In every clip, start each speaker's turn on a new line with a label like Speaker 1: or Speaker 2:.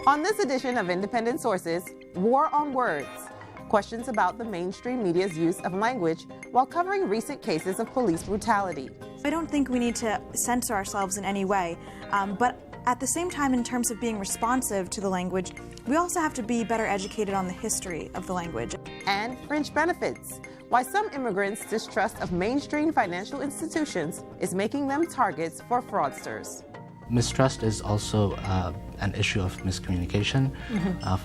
Speaker 1: On this edition of Independent Sources, War on Words, questions about the mainstream media's use of language while covering recent cases of police brutality.
Speaker 2: I don't think we need to censor ourselves in any way, but at the same time, in terms of being responsive to the language, we also have to be better educated on the history of the language.
Speaker 1: And fringe benefits, why some immigrants' distrust of mainstream financial institutions is making them targets for fraudsters.
Speaker 3: Mistrust is also an issue of miscommunication, of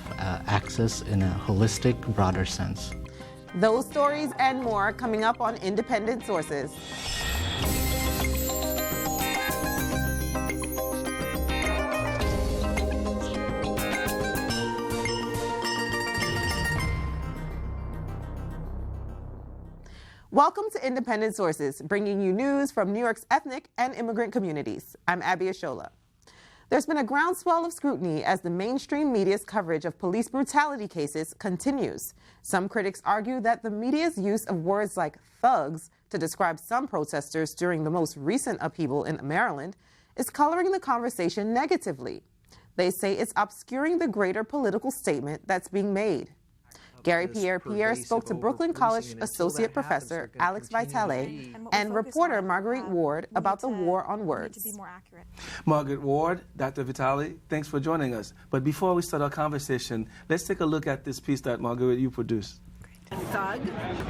Speaker 3: access in a holistic, broader sense.
Speaker 1: Those stories and more coming up on Independent Sources. Welcome to Independent Sources, bringing you news from New York's ethnic and immigrant communities. I'm Abi Ishola. There's been a groundswell of scrutiny as the mainstream media's coverage of police brutality cases continues. Some critics argue that the media's use of words like thugs to describe some protesters during the most recent upheaval in Maryland is coloring the conversation negatively. They say it's obscuring the greater political statement that's being made. Pierre-Pierre spoke to Brooklyn College Associate Professor Alex Vitale and reporter Marguerite Ward about the war on words.
Speaker 4: Margaret Ward, Dr. Vitale, thanks for joining us. But before we start our conversation, let's take a look at this piece that Marguerite, you produced.
Speaker 5: Thug.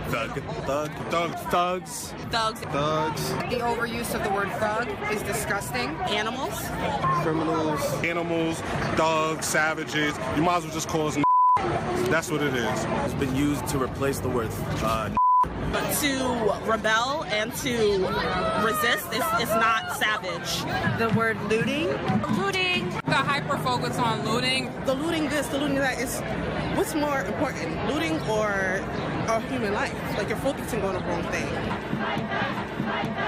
Speaker 6: Thug. Thug. Thug. Thugs.
Speaker 5: Thugs.
Speaker 6: Thugs.
Speaker 5: The overuse of the word thug is disgusting. Animals.
Speaker 6: Criminals. Animals. Thugs. Savages. You might as well just call us That's what it is.
Speaker 7: It's been used to replace the word
Speaker 8: to rebel and to resist is not savage.
Speaker 5: The word looting.
Speaker 8: Looting.
Speaker 9: The hyper-focus on looting.
Speaker 8: The looting this, the looting that is what's more important, looting or human life? Like you're focusing on the wrong thing.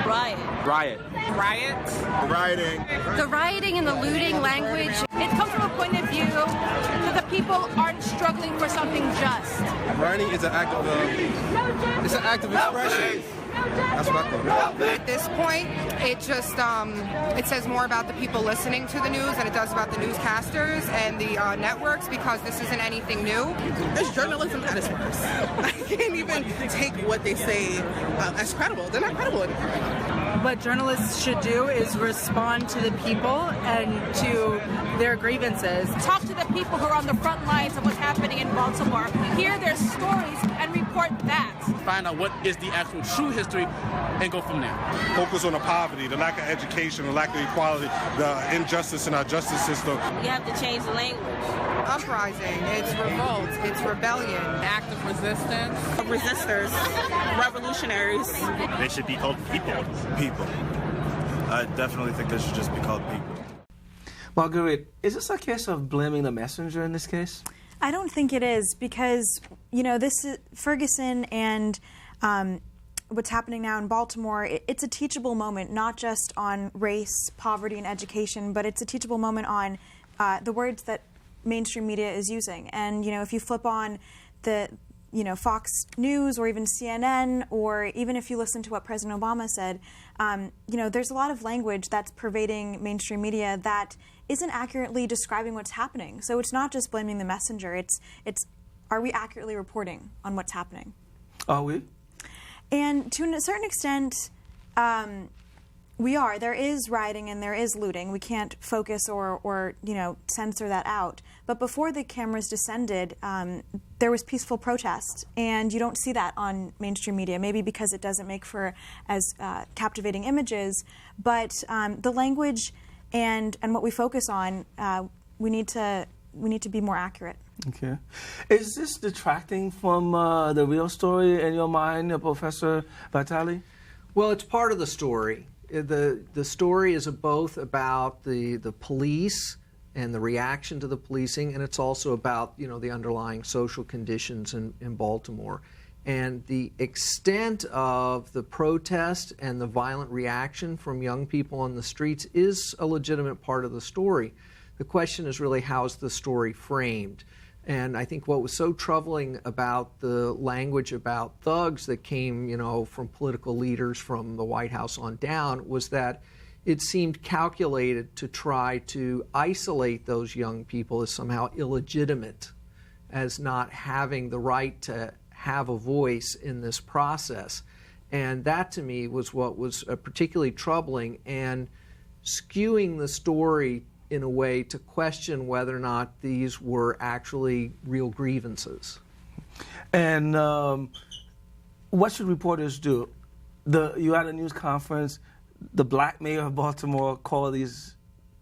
Speaker 9: Riot.
Speaker 6: Riot.
Speaker 9: Riot.
Speaker 6: Rioting.
Speaker 10: The rioting and the looting language, it comes from a point of view that the people aren't struggling for something just.
Speaker 6: Rioting is an act of expression. That's what I think.
Speaker 5: At this point, it just it says more about the people listening to the news than it does about the newscasters and the networks, because this isn't anything new.
Speaker 8: It's journalism at its worst. I can't even take what they say as credible. They're not credible anymore.
Speaker 11: What journalists should do is respond to the people and to their grievances.
Speaker 10: Talk to the people who are on the front lines of what's happening in Baltimore. Hear their stories and report that.
Speaker 12: Find out what is the actual true history and go from there.
Speaker 6: Focus on the poverty, the lack of education, the lack of equality, the injustice in our justice system.
Speaker 8: You have to change the language.
Speaker 5: Uprising, it's revolt, it's rebellion.
Speaker 9: Act of resistance.
Speaker 8: Resistors, revolutionaries.
Speaker 7: They should be called people. People. I definitely think they should just be called people.
Speaker 4: Marguerite, is this a case of blaming the messenger in this case?
Speaker 2: I don't think it is, because, you know, this is Ferguson and what's happening now in Baltimore, it's a teachable moment, not just on race, poverty, and education, but it's a teachable moment on the words that mainstream media is using. And, you know, if you flip on the, you know, Fox News or even CNN, or even if you listen to what President Obama said, you know, there's a lot of language that's pervading mainstream media that isn't accurately describing what's happening. So it's not just blaming the messenger. It's are we accurately reporting on what's happening?
Speaker 4: Are we?
Speaker 2: And to a certain extent, we are. There is rioting and there is looting. We can't focus or you know, censor that out. But before the cameras descended, there was peaceful protest, and you don't see that on mainstream media, maybe because it doesn't make for as captivating images. But the language and what we focus on, we need to be more accurate.
Speaker 4: Okay. Is this detracting from the real story in your mind, Professor Vitale?
Speaker 13: Well, it's part of the story. The story is both about the police and the reaction to the policing, and it's also about, you know, the underlying social conditions in Baltimore. And the extent of the protest and the violent reaction from young people on the streets is a legitimate part of the story. The question is really, how is the story framed? And I think what was so troubling about the language about thugs that came, you know, from political leaders from the White House on down was that it seemed calculated to try to isolate those young people as somehow illegitimate, as not having the right to have a voice in this process. And that, to me, was what was particularly troubling and skewing the story in a way to question whether or not these were actually real grievances.
Speaker 4: And what should reporters do? You had a news conference. The black mayor of Baltimore called these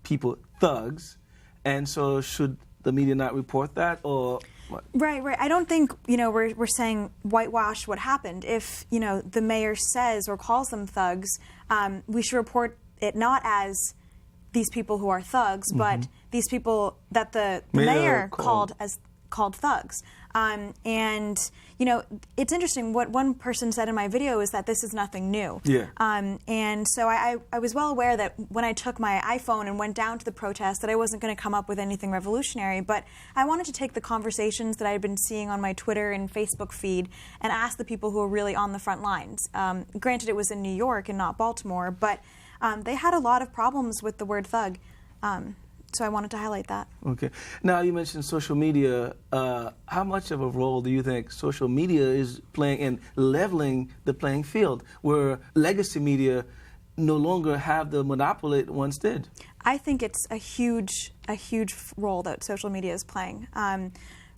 Speaker 4: people thugs, and so should the media not report that, or what?
Speaker 2: Right. I don't think, we're saying whitewash what happened. If, the mayor says or calls them thugs, we should report it not as these people who are thugs, but these people that the mayor called thugs. And, it's interesting. What one person said in my video is that this is nothing new.
Speaker 4: Yeah.
Speaker 2: And so I was well aware that when I took my iPhone and went down to the protest that I wasn't going to come up with anything revolutionary, but I wanted to take the conversations that I had been seeing on my Twitter and Facebook feed and ask the people who are really on the front lines. Granted, it was in New York and not Baltimore, but they had a lot of problems with the word thug. So I wanted to highlight that.
Speaker 4: Okay. Now, you mentioned social media. How much of a role do you think social media is playing in leveling the playing field, where legacy media no longer have the monopoly it once did?
Speaker 2: I think it's a huge role that social media is playing.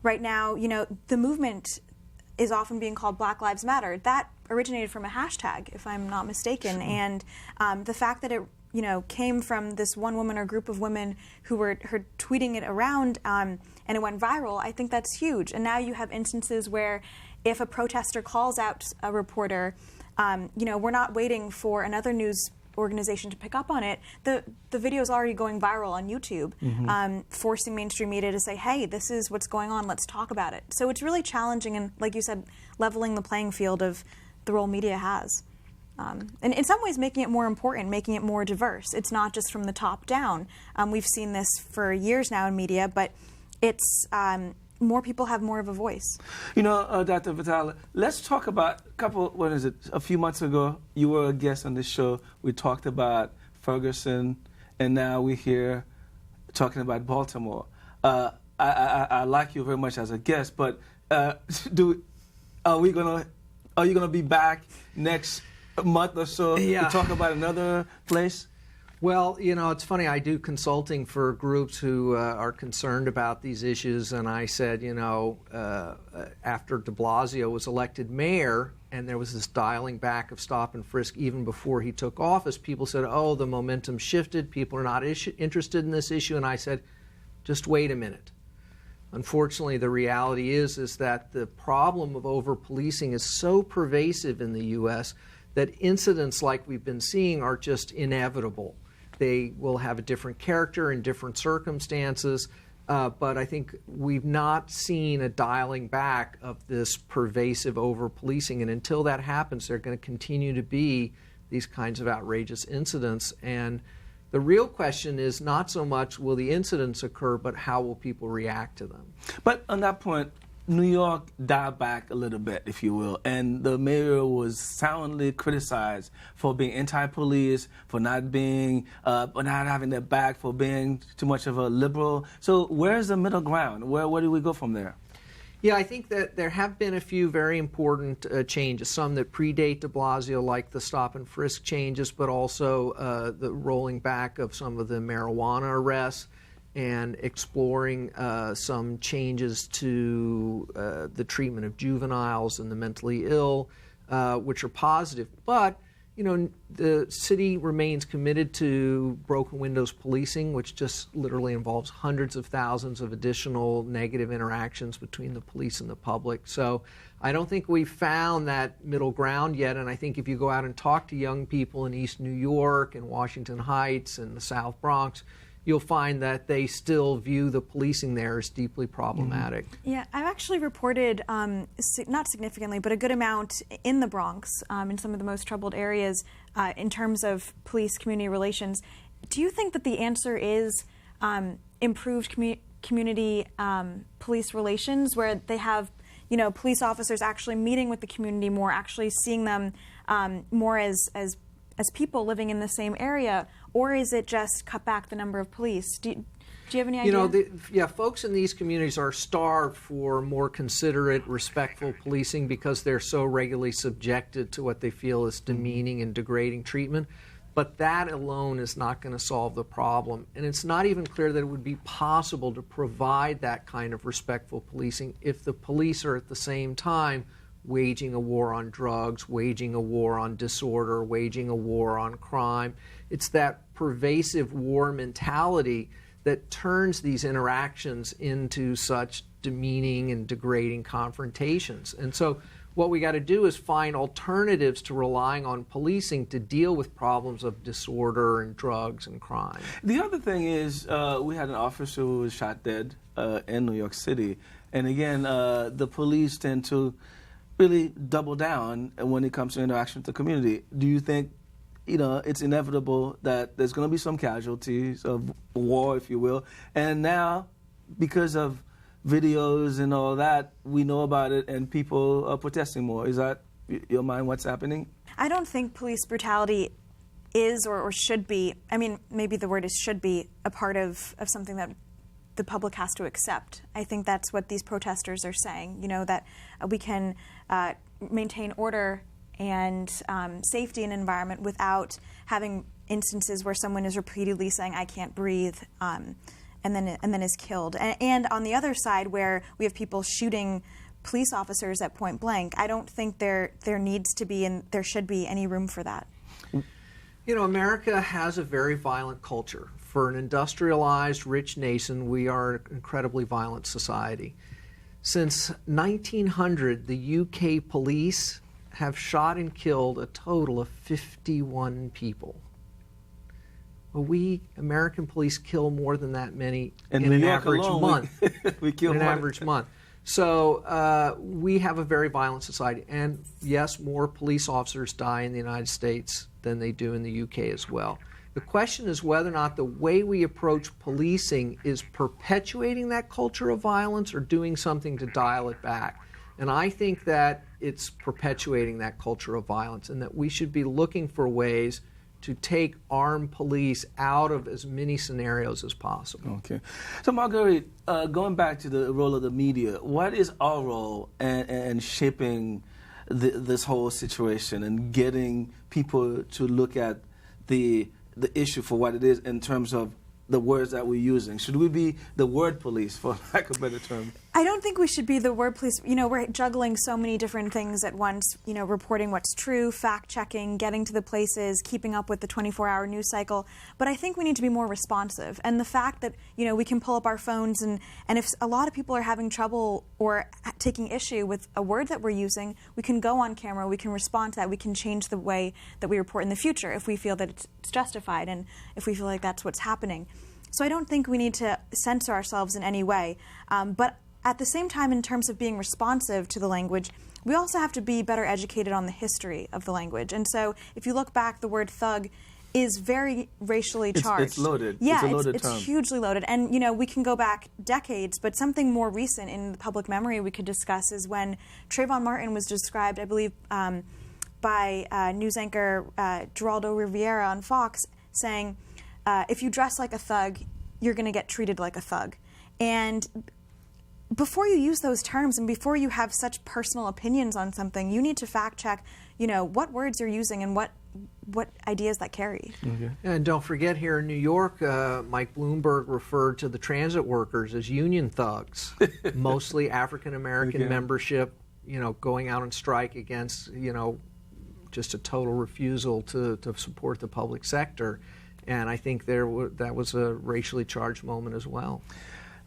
Speaker 2: Right now, the movement is often being called Black Lives Matter. That originated from a hashtag, if I'm not mistaken. And the fact that it came from this one woman or group of women who were tweeting it around and it went viral, I think that's huge. And now you have instances where if a protester calls out a reporter, we're not waiting for another news organization to pick up on it. The video is already going viral on YouTube, forcing mainstream media to say, hey, this is what's going on, let's talk about it. So it's really challenging and, like you said, leveling the playing field of the role media has. And in some ways making it more important, making it more diverse. It's not just from the top down. We've seen this for years now in media, but it's more people have more of a voice.
Speaker 4: Dr. Vitale, let's talk about a few months ago, you were a guest on this show. We talked about Ferguson, and now we're here talking about Baltimore. I like you very much as a guest, but are you gonna be back next month or so to talk about another place?
Speaker 13: Well, it's funny. I do consulting for groups who are concerned about these issues, and I said, after de Blasio was elected mayor and there was this dialing back of stop and frisk even before he took office, people said, oh, the momentum shifted, people are not interested in this issue, and I said, just wait a minute. Unfortunately, the reality is that the problem of over-policing is so pervasive in the U.S. that incidents like we've been seeing are just inevitable. They will have a different character in different circumstances, but I think we've not seen a dialing back of this pervasive over-policing, and until that happens, there are going to continue to be these kinds of outrageous incidents. And the real question is not so much will the incidents occur, but how will people react to them.
Speaker 4: But on that point, New York dialed back a little bit, if you will, and the mayor was soundly criticized for being anti-police, for not having their back, for being too much of a liberal. So where's the middle ground? Where do we go from there?
Speaker 13: Yeah, I think that there have been a few very important changes, some that predate de Blasio, like the stop and frisk changes, but also the rolling back of some of the marijuana arrests, and exploring some changes to the treatment of juveniles and the mentally ill, which are positive. But, the city remains committed to broken windows policing, which just literally involves hundreds of thousands of additional negative interactions between the police and the public. So I don't think we've found that middle ground yet, and I think if you go out and talk to young people in East New York and Washington Heights and the South Bronx, you'll find that they still view the policing there as deeply problematic.
Speaker 2: Yeah, I've actually reported, not significantly, but a good amount in the Bronx, in some of the most troubled areas, in terms of police-community relations. Do you think that the answer is improved community police relations, where they have, police officers actually meeting with the community more, actually seeing them more as people living in the same area? or is it just cut back the number of police? Do you have any idea?
Speaker 13: Folks in these communities are starved for more considerate, respectful policing because they're so regularly subjected to what they feel is demeaning and degrading treatment. But that alone is not going to solve the problem. And it's not even clear that it would be possible to provide that kind of respectful policing if the police are at the same time waging a war on drugs, waging a war on disorder, waging a war on crime. It's that pervasive war mentality that turns these interactions into such demeaning and degrading confrontations. And so what we got to do is find alternatives to relying on policing to deal with problems of disorder and drugs and crime.
Speaker 4: The other thing is we had an officer who was shot dead in New York City. And again, the police tend to really double down when it comes to interaction with the community. Do you think it's inevitable that there's going to be some casualties of war, if you will, and now, because of videos and all that, we know about it and people are protesting more? Is that your mind what's happening?
Speaker 2: I don't think police brutality is or should be, I mean, maybe the word is should be, a part of something that the public has to accept. I think that's what these protesters are saying, that we can maintain order and safety in an environment without having instances where someone is repeatedly saying, I can't breathe, and then is killed. And on the other side, where we have people shooting police officers at point blank, I don't think there needs to be and there should be any room for that.
Speaker 13: America has a very violent culture. For an industrialized, rich nation, we are an incredibly violent society. Since 1900, the UK police have shot and killed a total of 51 people. Well, we American police kill more than that many in an average month.
Speaker 4: We kill
Speaker 13: in an average month. So we have a very violent society. And yes, more police officers die in the United States than they do in the UK as well. The question is whether or not the way we approach policing is perpetuating that culture of violence or doing something to dial it back. And I think that it's perpetuating that culture of violence and that we should be looking for ways to take armed police out of as many scenarios as possible.
Speaker 4: Okay. So, Marguerite, going back to the role of the media, what is our role in shaping this whole situation and getting people to look at the issue for what it is in terms of the words that we're using? Should we be the word police, for lack of a better term?
Speaker 2: I don't think we should be the word police. We're juggling so many different things at once, reporting what's true, fact-checking, getting to the places, keeping up with the 24-hour news cycle. But I think we need to be more responsive. And the fact that, we can pull up our phones and if a lot of people are having trouble or taking issue with a word that we're using, we can go on camera, we can respond to that, we can change the way that we report in the future if we feel that it's justified and if we feel like that's what's happening. So I don't think we need to censor ourselves in any way. But at the same time, in terms of being responsive to the language, we also have to be better educated on the history of the language. And so if you look back, the word thug is very racially charged.
Speaker 4: It's loaded.
Speaker 2: Yeah,
Speaker 4: it's a loaded term.
Speaker 2: It's hugely loaded. And, we can go back decades, but something more recent in the public memory we could discuss is when Trayvon Martin was described, I believe, by news anchor Geraldo Rivera on Fox, saying, if you dress like a thug, you're going to get treated like a thug. And before you use those terms and before you have such personal opinions on something, you need to fact check, what words you're using and what ideas that carry.
Speaker 13: Okay. And don't forget, here in New York, Mike Bloomberg referred to the transit workers as union thugs, mostly African-American membership, going out on strike against, just a total refusal to support the public sector. And I think that was a racially charged moment as well.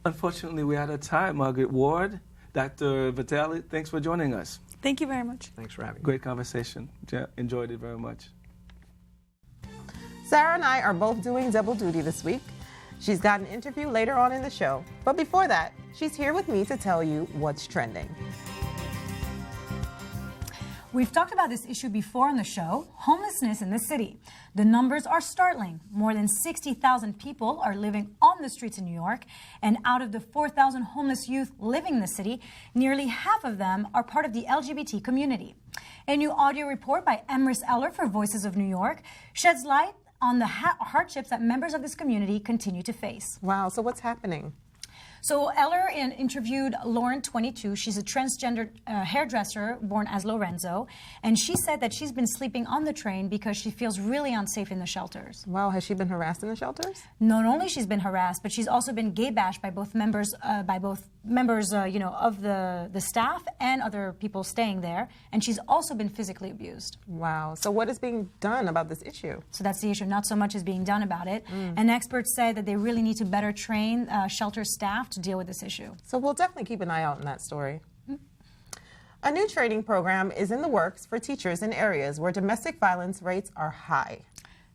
Speaker 4: Unfortunately, we're out of time. Margaret Ward, Dr. Vitale, thanks for joining us.
Speaker 2: Thank you very much.
Speaker 13: Thanks for having me.
Speaker 4: Great conversation. Enjoyed it very much.
Speaker 1: Sarah and I are both doing double duty this week. She's got an interview later on in the show. But before that, she's here with me to tell you what's trending.
Speaker 14: We've talked about this issue before on the show, homelessness in the city. The numbers are startling. More than 60,000 people are living on the streets in New York, and out of the 4,000 homeless youth living in the city, nearly half of them are part of the LGBT community. A new audio report by Emrys Eller for Voices of New York sheds light on the hardships that members of this community continue to face.
Speaker 1: Wow, so what's happening?
Speaker 14: So Eller interviewed Lauren, 22. She's a transgender hairdresser born as Lorenzo. And she said that she's been sleeping on the train because she feels really unsafe in the shelters.
Speaker 1: Wow, has she been harassed in the shelters?
Speaker 14: Not only she's been harassed, but she's also been gay bashed by both members of the staff and other people staying there. And she's also been physically abused.
Speaker 1: Wow. So what is being done about this issue?
Speaker 14: So that's the issue. Not so much is being done about it. And experts say that they really need to better train shelter staff to deal with this issue.
Speaker 1: So we'll definitely keep an eye out on that story. A new training program is in the works for teachers in areas where domestic violence rates are high.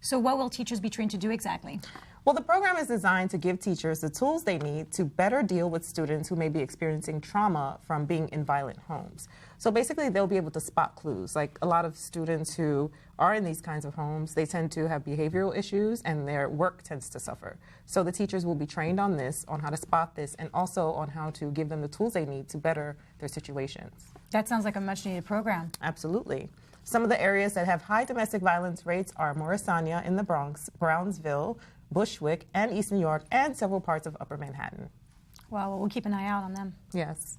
Speaker 14: So what will teachers be trained to do exactly?
Speaker 1: Well, the program is designed to give teachers the tools they need to better deal with students who may be experiencing trauma from being in violent homes. So basically, they'll be able to spot clues. Like a lot of students who are in these kinds of homes, they tend to have behavioral issues and their work tends to suffer. So the teachers will be trained on this, on how to spot this, and also on how to give them the tools they need to better their situations.
Speaker 14: That sounds like a much needed program.
Speaker 1: Absolutely. Some of the areas that have high domestic violence rates are Morrisania in the Bronx, Brownsville, Bushwick, and East New York, and several parts of Upper Manhattan.
Speaker 14: Well, we'll keep an eye out on them.
Speaker 1: Yes.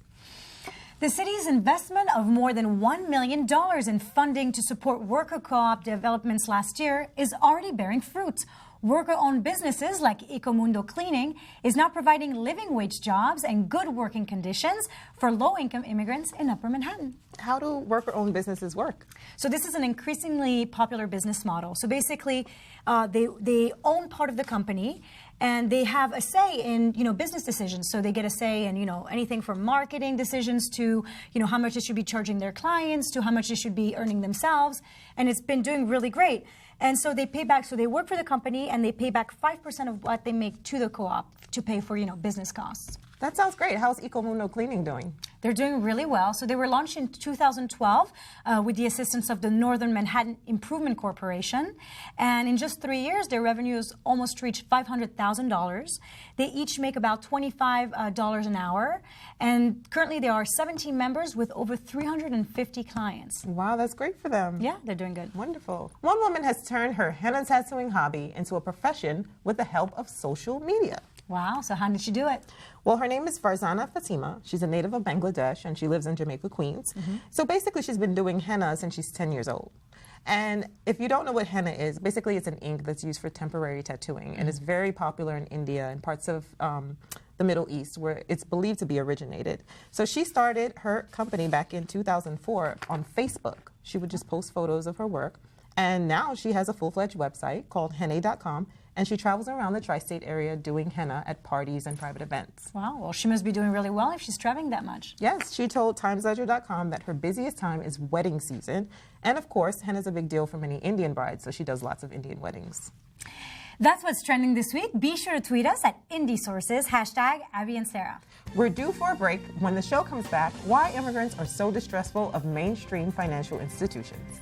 Speaker 14: The city's investment of more than $1 million in funding to support worker co-op developments last year is already bearing fruit. Worker-owned businesses like Ecomundo Cleaning is now providing living wage jobs and good working conditions for low-income immigrants in Upper Manhattan.
Speaker 1: How do worker-owned businesses work?
Speaker 14: So this is an increasingly popular business model. So basically, they own part of the company, and they have a say in, business decisions. So they get a say in, anything from marketing decisions to, how much they should be charging their clients to how much they should be earning themselves. And it's been doing really great. And so they pay back. So they work for the company and they pay back 5% of what they make to the co-op to pay for, business costs.
Speaker 1: That sounds great. How's Ecomundo Cleaning doing?
Speaker 14: They're doing really well. So they were launched in 2012 with the assistance of the Northern Manhattan Improvement Corporation. And in just 3 years, their revenues almost reached $500,000. They each make about $25 an hour. And currently there are 17 members with over 350 clients.
Speaker 1: Wow, that's great for them.
Speaker 14: Yeah, they're doing good.
Speaker 1: Wonderful. One woman has turned her henna tattooing hobby into a profession with the help of social media.
Speaker 14: Wow, so how did she do it?
Speaker 1: Well, her name is Farzana Fatima. She's a native of Bangladesh, and she lives in Jamaica, Queens. So basically, she's been doing henna since she's 10 years old. And if you don't know what henna is, basically it's an ink that's used for temporary tattooing, and it's very popular in India and parts of the Middle East, where it's believed to be originated. So she started her company back in 2004 on Facebook. She would just post photos of her work, and now she has a full-fledged website called henna.com, and she travels around the tri-state area doing henna at parties and private events.
Speaker 14: Wow, well, she must be doing really well if she's traveling that much.
Speaker 1: Yes, she told TimesLedger.com that her busiest time is wedding season. And of course, henna's a big deal for many Indian brides, so she does lots of Indian weddings.
Speaker 14: That's what's trending this week. Be sure to tweet us at IndieSources, #Abby and Sarah.
Speaker 1: We're due for a break. When the show comes back, why immigrants are so distrustful of mainstream financial institutions.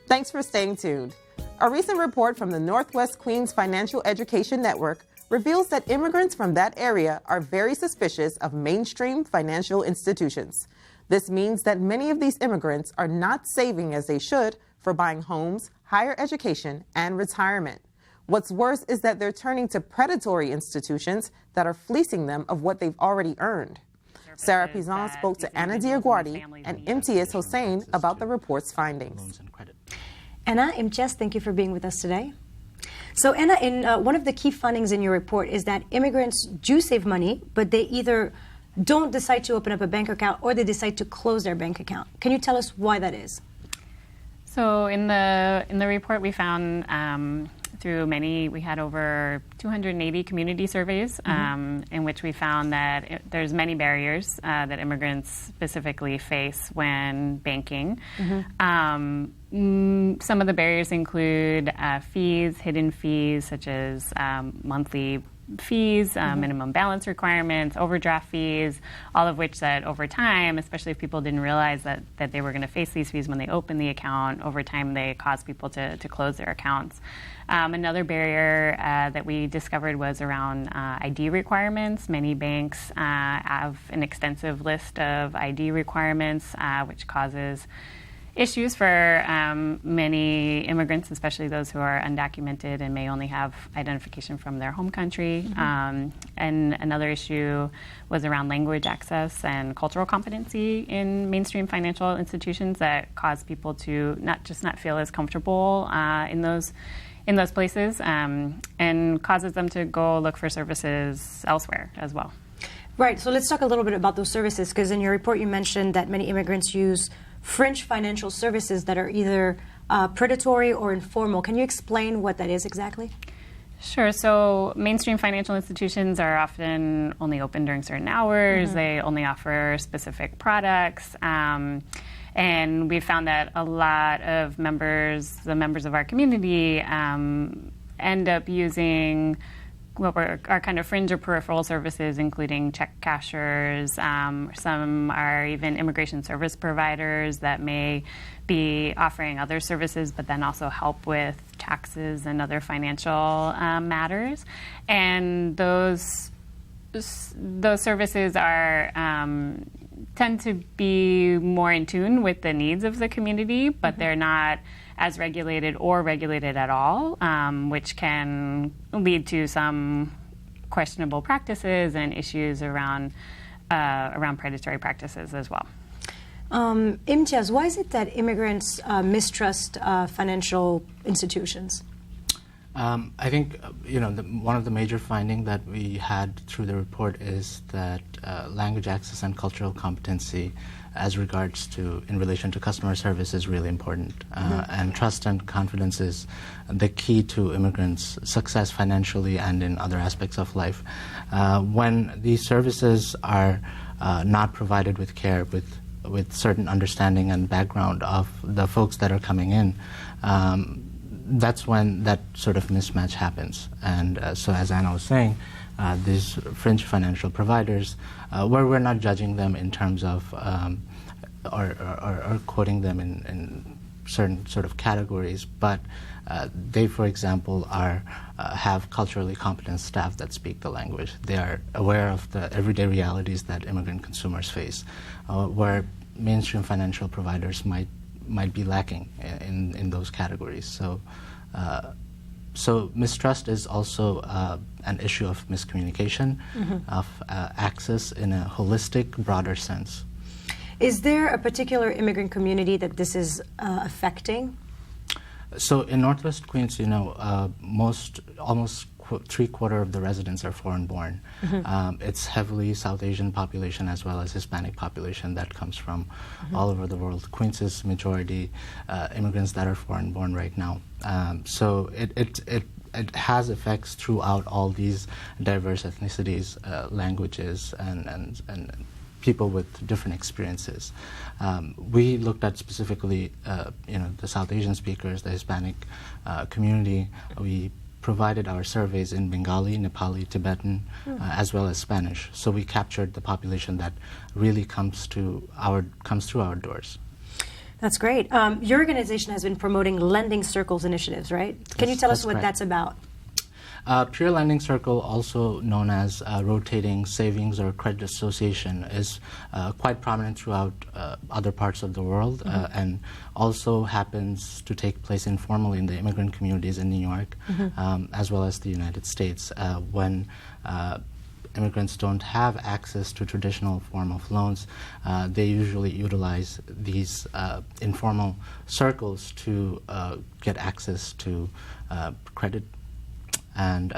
Speaker 1: Thanks for staying tuned. A recent report from the Northwest Queens Financial Education Network reveals that immigrants from that area are very suspicious of mainstream financial institutions. This means that many of these immigrants are not saving as they should for buying homes, higher education, and retirement. What's worse is that they're turning to predatory institutions that are fleecing them of what they've already earned. Sarah Pizan spoke to Anna Diaguardi and Imtiaz Hossein about the report's findings.
Speaker 15: Anna, Imtiaz, thank you for being with us today. So Anna, in one of the key findings in your report is that immigrants do save money, but they either don't decide to open up a bank account or they decide to close their bank account. Can you tell us why that is?
Speaker 16: So in the report we found we had over 280 community surveys in which we found that there's many barriers that immigrants specifically face when banking. Some of the barriers include fees, hidden fees, such as monthly fees, minimum balance requirements, overdraft fees, all of which that over time, especially if people didn't realize that they were going to face these fees when they opened the account, over time they caused people to close their accounts. Another barrier that we discovered was around ID requirements. Many banks have an extensive list of ID requirements, which causes issues for many immigrants, especially those who are undocumented and may only have identification from their home country. And another issue was around language access and cultural competency in mainstream financial institutions that cause people to not feel as comfortable in those places, and causes them to go look for services elsewhere as well.
Speaker 15: Right, so let's talk a little bit about those services, because in your report you mentioned that many immigrants use fringe financial services that are either predatory or informal. Can you explain what that is exactly?
Speaker 16: Sure. So mainstream financial institutions are often only open during certain hours. They only offer specific products. And we found that a lot of the members of our community end up using what are kind of fringe or peripheral services, including check cashers. Some are even immigration service providers that may be offering other services, but then also help with taxes and other financial matters. And those services are tend to be more in tune with the needs of the community, but they're not as regulated or regulated at all, which can lead to some questionable practices and issues around predatory practices as well.
Speaker 15: Imtiaz, why is it that immigrants mistrust financial institutions?
Speaker 3: I think one of the major findings that we had through the report is that language access and cultural competency as regards to in relation to customer service is really important. And trust and confidence is the key to immigrants' success financially and in other aspects of life. When these services are not provided with care, with certain understanding and background of the folks that are coming in, that's when that sort of mismatch happens. And so as Anna was saying, these fringe financial providers, where we're not judging them in terms of or quoting them in certain sort of categories, but they, for example, have culturally competent staff that speak the language. They are aware of the everyday realities that immigrant consumers face, where mainstream financial providers might be lacking in those categories. So mistrust is also an issue of miscommunication, of access in a holistic, broader sense.
Speaker 15: Is there a particular immigrant community that this is affecting?
Speaker 3: So in Northwest Queens, almost 3/4 of the residents are foreign-born. It's heavily South Asian population as well as Hispanic population that comes from all over the world. Queens is majority immigrants that are foreign-born right now. So it has effects throughout all these diverse ethnicities, languages, and people with different experiences. We looked at specifically, the South Asian speakers, the Hispanic community. We provided our surveys in Bengali, Nepali, Tibetan, as well as Spanish. So we captured the population that really comes through our doors.
Speaker 15: That's great. Your organization has been promoting lending circles initiatives, right? Can you tell us what that's about?
Speaker 3: Peer Lending Circle, also known as Rotating Savings or Credit Association, is quite prominent throughout other parts of the world and also happens to take place informally in the immigrant communities in New York as well as the United States when immigrants don't have access to traditional form of loans. They usually utilize these informal circles to get access to credit. And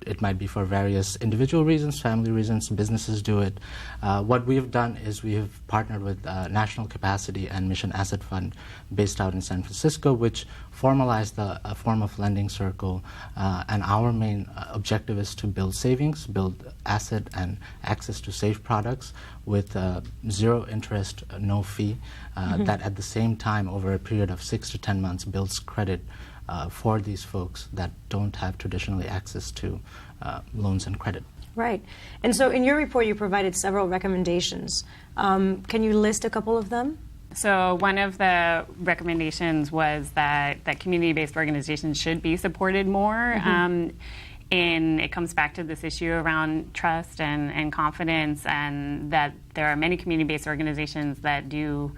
Speaker 3: it might be for various individual reasons, family reasons, businesses do it. What we've done is we have partnered with National Capacity and Mission Asset Fund based out in San Francisco, which formalized a form of lending circle. And our main objective is to build savings, build asset and access to safe products with zero interest, no fee, that at the same time, over a period of 6 to 10 months, builds credit for these folks that don't have traditionally access to loans and credit.
Speaker 15: Right. And so in your report, you provided several recommendations. Can you list a couple of them?
Speaker 16: So one of the recommendations was that community-based organizations should be supported more. And it comes back to this issue around trust and confidence, and that there are many community-based organizations that do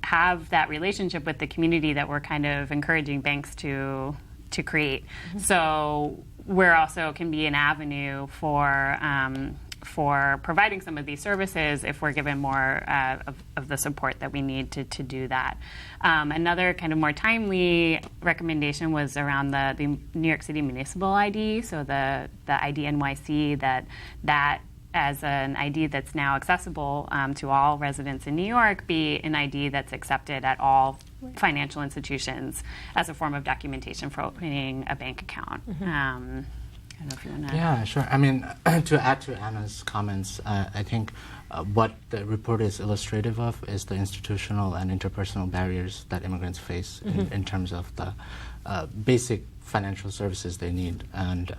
Speaker 16: have that relationship with the community that we're kind of encouraging banks to create. So we're also can be an avenue for providing some of these services if we're given more of the support that we need to do that. Another kind of more timely recommendation was around the New York City Municipal ID, so the ID NYC, that as an ID that's now accessible to all residents in New York, be an ID that's accepted at all financial institutions as a form of documentation for opening a bank account. I don't know if you want to...
Speaker 3: Yeah, sure. I mean, to add to Anna's comments, I think what the report is illustrative of is the institutional and interpersonal barriers that immigrants face in terms of the basic financial services they need. And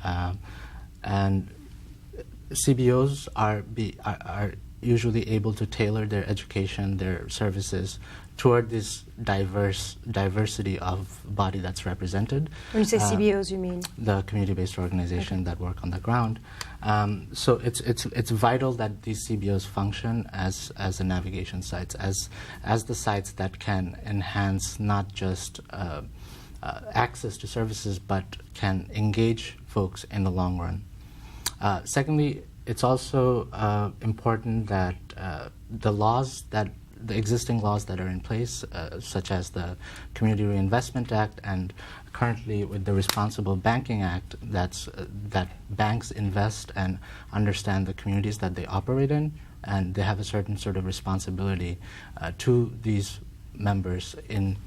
Speaker 3: CBOs are usually able to tailor their education, their services, toward this diversity of body that's represented.
Speaker 15: When you say CBOs, you mean?
Speaker 3: The community-based organization that work on the ground. So it's vital that these CBOs function as the navigation sites, as the sites that can enhance not just access to services, but can engage folks in the long run. Secondly, it's also important that the existing laws that are in place, such as the Community Reinvestment Act and currently with the Responsible Banking Act, that banks invest and understand the communities that they operate in, and they have a certain sort of responsibility to these members in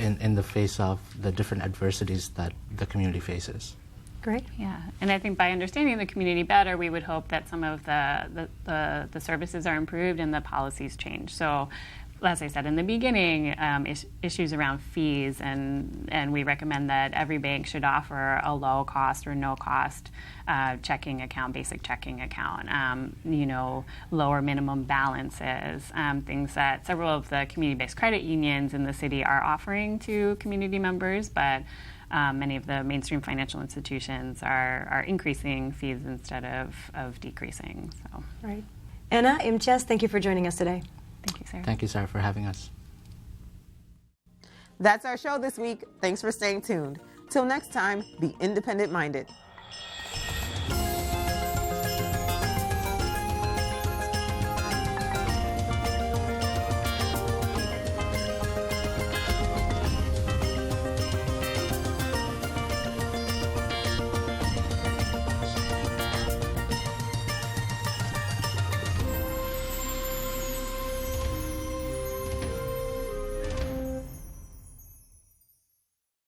Speaker 3: the face of the different adversities that the community faces.
Speaker 15: Great.
Speaker 16: Yeah, and I think by understanding the community better, we would hope that some of the services are improved and the policies change. So, as I said in the beginning, issues around fees, and we recommend that every bank should offer a low cost or no cost checking account, basic checking account, lower minimum balances, things that several of the community-based credit unions in the city are offering to community members, but many of the mainstream financial institutions are increasing fees instead of decreasing. So.
Speaker 15: Right. Anna, Imtiaz, thank you for joining us today.
Speaker 16: Thank you, Sarah.
Speaker 3: Thank you, Sarah, for having us.
Speaker 1: That's our show this week. Thanks for staying tuned. Till next time, be independent-minded.